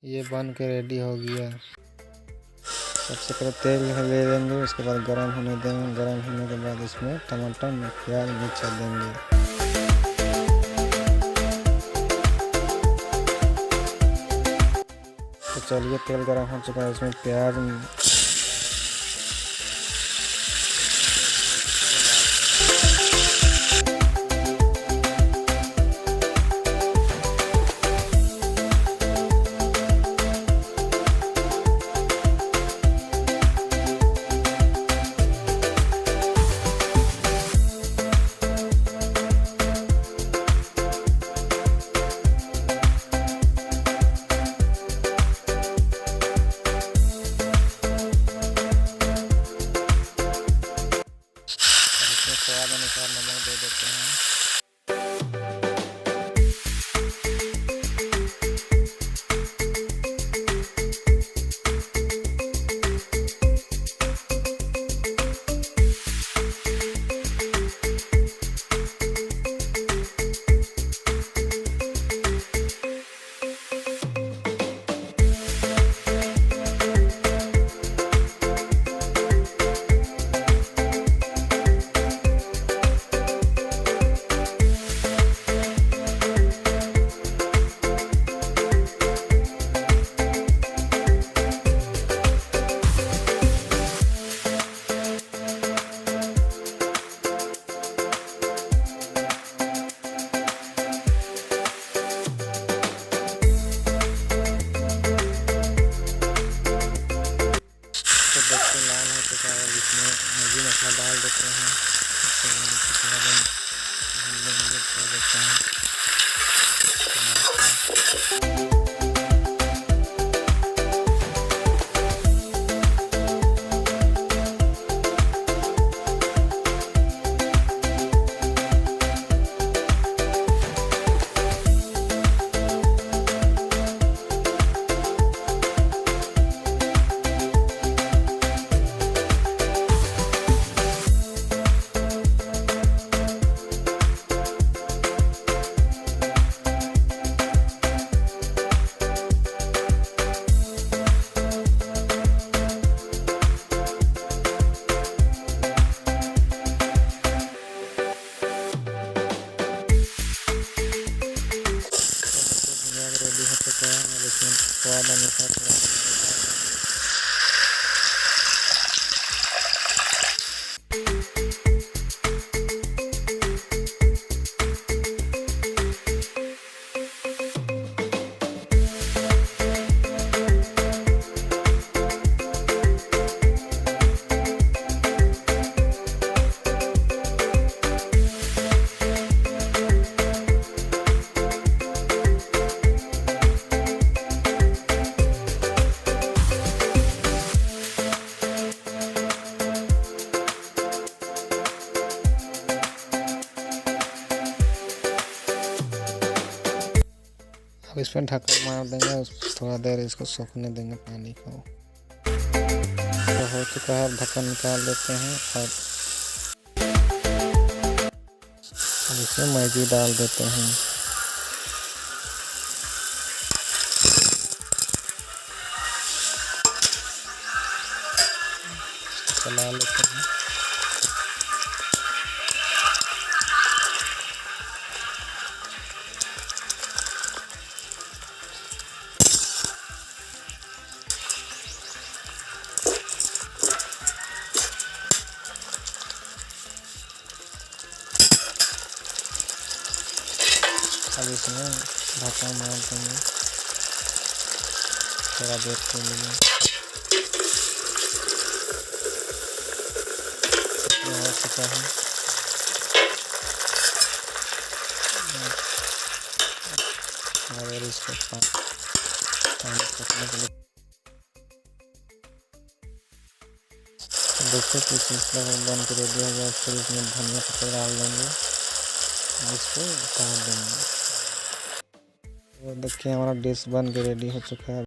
ये बन के रेडी हो गया। सबसे पहले तेल ले लेंगे, उसके बाद गरम होने देंगे। गरम होने के बाद इसमें टमाटर प्याज मिर्चा देंगे। तो चलिए तेल गरम हो चुका है, इसमें प्याज स्वाद अनुसार नमक दे देते हैं। लाल हो चुका है, इसमें मैगी मसाला डाल देते हैं। रेडी हो चुका है, और इसमें स्वाद अनुसार अब इसमें ढक्कन मार देंगे, थोड़ा देर इसको सूखने देंगे पानी को। तो हो चुका है, ढक्कन निकाल लेते हैं और इसमें मैगी डाल देते हैं। चला लेते हैं। अब इसमें ढक्कन मार देंगे थोड़ा देर के लिए। हो चुका है, और इसको पानी पकने के लिए देखिए कुछ मसला बन के रेडी हो गया। फिर इसमें धनिया पत्ता डाल देंगे, इसको उतार देंगे। तो देखिए हमारा डिश बन के रेडी हो चुका है।